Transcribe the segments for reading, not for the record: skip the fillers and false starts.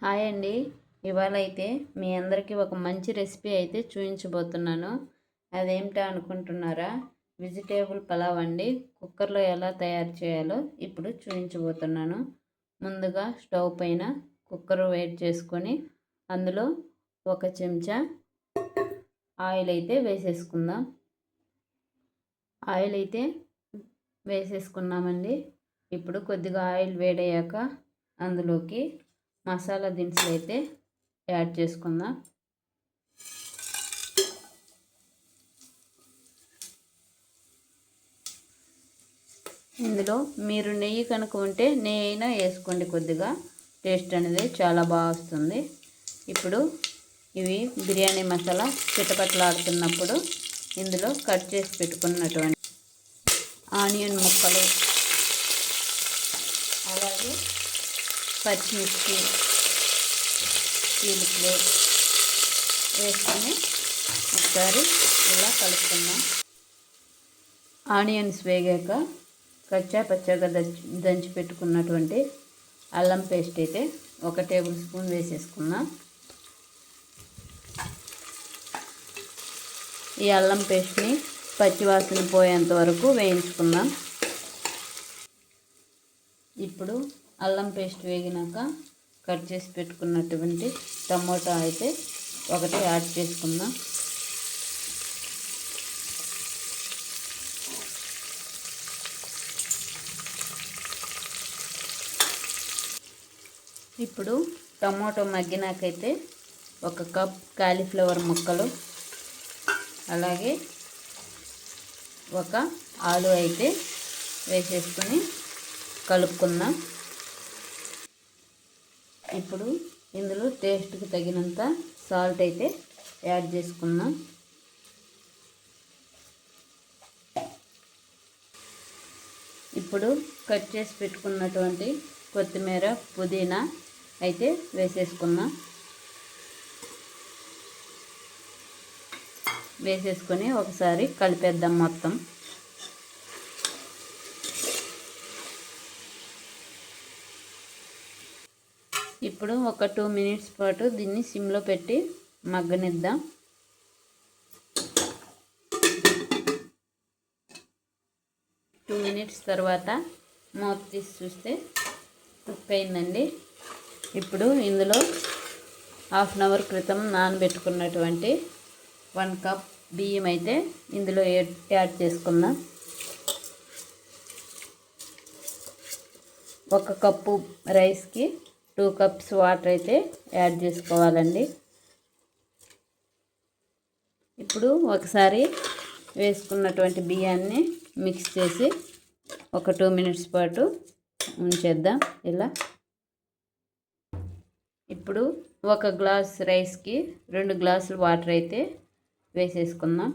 Hi అండి. ఇవాళ అయితే మీ అందరికీ ఒక మంచి రెసిపీ అయితే చూపించబోతున్నాను. అదేమిటా అనుకుంటున్నారా? వెజిటేబుల్ పలావ్ అండి. కుక్కర్లో ఎలా తయారు చేయాలో ఇప్పుడు చూపించబోతున్నాను. ముందుగా స్టవ్ పైన కుక్కర్ వేడి చేసుకొని అందులో ఒక చెంచా ఆయిల్ అయితే వేసేసుకుందాం. ఆయిల్ అయితే వేసేసుకున్నామండి. ఇప్పుడు కొద్దిగా ఆయిల్ వేడయ్యాక అందులోకి మసాలా దినుసులు అయితే యాడ్ చేసుకుందాం. ఇందులో మీరు నెయ్యి కనుక ఉంటే నెయ్యి అయినా వేసుకోండి. కొద్దిగా టేస్ట్ అనేది చాలా బాగా వస్తుంది. ఇప్పుడు ఇవి బిర్యానీ మసాలా చిటపట్లాడుతున్నప్పుడు ఇందులో కట్ చేసి పెట్టుకున్నటువంటి ఆనియన్ ముక్కలు, అలాగే పచ్చిమిర్చి చీలికలు వేసుకొని ఒకసారి ఇలా కలుపుకుందాం. ఆనియన్స్ వేగాక కచ్చా పచ్చగా దంచి పెట్టుకున్నటువంటి అల్లం పేస్ట్ అయితే 1 టేబుల్ స్పూన్ వేసేసుకుందాం. ఈ అల్లం పేస్ట్ని పచ్చివాసన పోయేంత వరకు వేయించుకుందాం. ఇప్పుడు అల్లం పేస్ట్ వేగినాక కట్ చేసి పెట్టుకున్నటువంటి టమోటా అయితే ఒకటి యాడ్ చేసుకుందాం. ఇప్పుడు టమోటో మగ్గినాకైతే 1 కప్ కాలీఫ్లవర్ ముక్కలు, అలాగే 1 ఆలు అయితే వేసేసుకొని కలుపుకుందాం. ఇప్పుడు ఇందులో టేస్ట్కి తగినంత సాల్ట్ అయితే యాడ్ చేసుకుందాం. ఇప్పుడు కట్ చేసి పెట్టుకున్నటువంటి కొత్తిమీర, పుదీనా అయితే వేసేసుకుందాం. వేసేసుకొని ఒకసారి కలిపేద్దాం మొత్తం. ఇప్పుడు ఒక 2 మినిట్స్ పాటు దీన్ని సిమ్లో పెట్టి మగ్గనిద్దాం. టూ మినిట్స్ తర్వాత మూత తీసి చూస్తే కుక్ అయిందండి. ఇప్పుడు ఇందులో 1/2 అవర్ క్రితం నానబెట్టుకున్నటువంటి 1 కప్ బియ్యం అయితే ఇందులో యాడ్ చేసుకుందాం. 1 కప్పు రైస్కి 2 కప్స్ వాటర్ అయితే యాడ్ చేసుకోవాలండి. ఇప్పుడు ఒకసారి వేసుకున్నటువంటి బియ్యాన్ని మిక్స్ చేసి ఒక 2 మినిట్స్ పాటు ఉంచేద్దాం ఇలా. ఇప్పుడు 1 గ్లాస్ రైస్కి 2 గ్లాసులు వాటర్ అయితే వేసేసుకుందాం.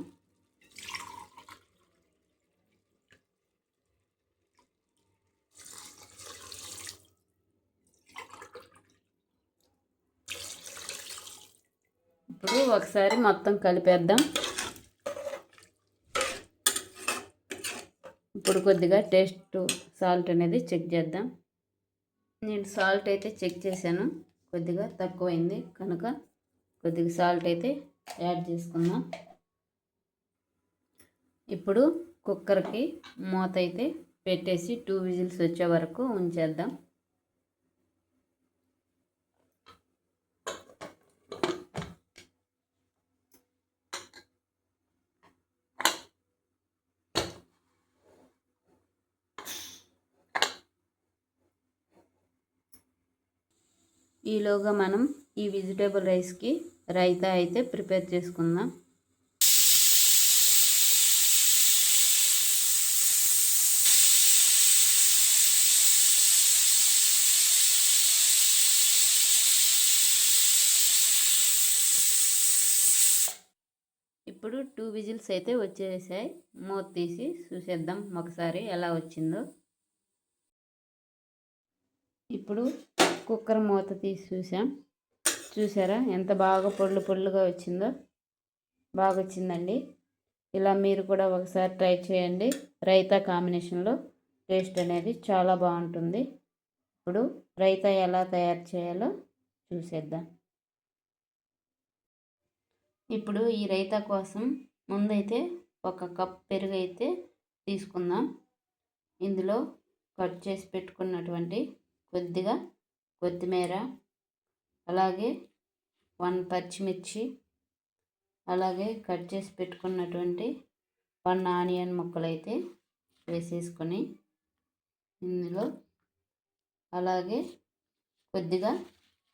ఇప్పుడు ఒకసారి మొత్తం కలిపేద్దాం. ఇప్పుడు కొద్దిగా టేస్ట్ సాల్ట్ అనేది చెక్ చేద్దాం. నేను సాల్ట్ అయితే చెక్ చేశాను, కొద్దిగా తక్కువైంది కనుక కొద్దిగా సాల్ట్ అయితే యాడ్ చేసుకుందాం. ఇప్పుడు కుక్కర్కి మూత అయితే పెట్టేసి 2 విజిల్స్ వచ్చే వరకు ఉంచేద్దాం. ఈలోగా మనం ఈ వెజిటేబుల్ రైస్కి రైతా అయితే ప్రిపేర్ చేసుకుందాం. ఇప్పుడు 2 విజిల్స్ అయితే వచ్చేసాయి. మూత తీసి చూసేద్దాం ఒకసారి ఎలా వచ్చిందో. ఇప్పుడు కుక్కర్ మూత తీసి చూసారా ఎంత బాగా పొళ్ళుగా వచ్చిందో. బాగా వచ్చిందండి. ఇలా మీరు కూడా ఒకసారి ట్రై చేయండి. రైతా కాంబినేషన్లో టేస్ట్ అనేది చాలా బాగుంటుంది. ఇప్పుడు రైతా ఎలా తయారు చేయాలో చూసేద్దాం. ఇప్పుడు ఈ రైతా కోసం ముందైతే 1 కప్ పెరుగు అయితే తీసుకుందాం. ఇందులో కట్ చేసి పెట్టుకున్నటువంటి కొద్దిగా కొత్తిమీర, అలాగే 1 పచ్చిమిర్చి, అలాగే కట్ చేసి పెట్టుకున్నటువంటి 1 ఆనియన్ ముక్కలు అయితే వేసేసుకొని ఇందులో అలాగే కొద్దిగా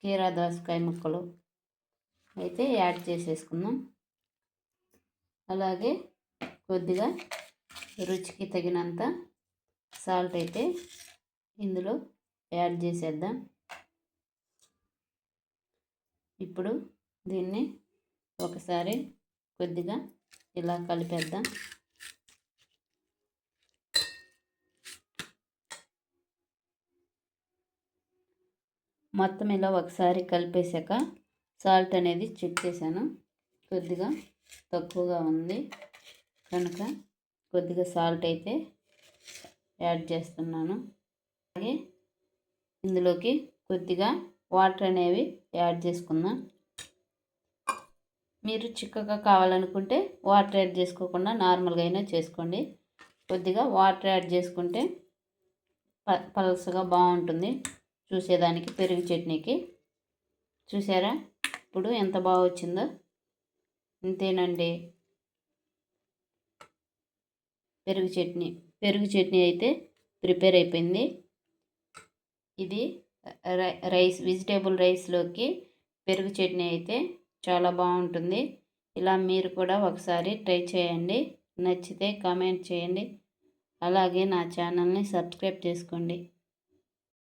కీరా దోసకాయ ముక్కలు అయితే యాడ్ చేసేసుకుందాం. అలాగే కొద్దిగా రుచికి తగినంత సాల్ట్ అయితే ఇందులో యాడ్ చేసేద్దాం. ఇప్పుడు దీన్ని ఒకసారి కొద్దిగా ఇలా కలిపేద్దాం. మొత్తం ఇలా ఒకసారి కలిపేసాక సాల్ట్ అనేది చెక్ చేశాను, కొద్దిగా తక్కువగా ఉంది కనుక కొద్దిగా సాల్ట్ అయితే యాడ్ చేస్తున్నాను. అలాగే ఇందులోకి కొద్దిగా వాటర్ అనేవి యాడ్ చేసుకుందాం. మీరు చిక్కగా కావాలనుకుంటే వాటర్ యాడ్ చేసుకోకుండా నార్మల్గా అయినా చేసుకోండి. కొద్దిగా వాటర్ యాడ్ చేసుకుంటే పలసగా బాగుంటుంది చూసేదానికి పెరుగు చట్నీకి. చూసారా ఇప్పుడు ఎంత బాగా వచ్చిందో? అంతేనండి, పెరుగు చట్నీ అయితే ప్రిపేర్ అయిపోయింది. ఇది వెజిటేబుల్ రైస్లోకి పెరుగు చట్నీ అయితే చాలా బాగుంటుంది. ఇలా మీరు కూడా ఒకసారి ట్రై చేయండి. నచ్చితే కామెంట్ చేయండి. అలాగే నా ఛానల్ని సబ్స్క్రైబ్ చేసుకోండి.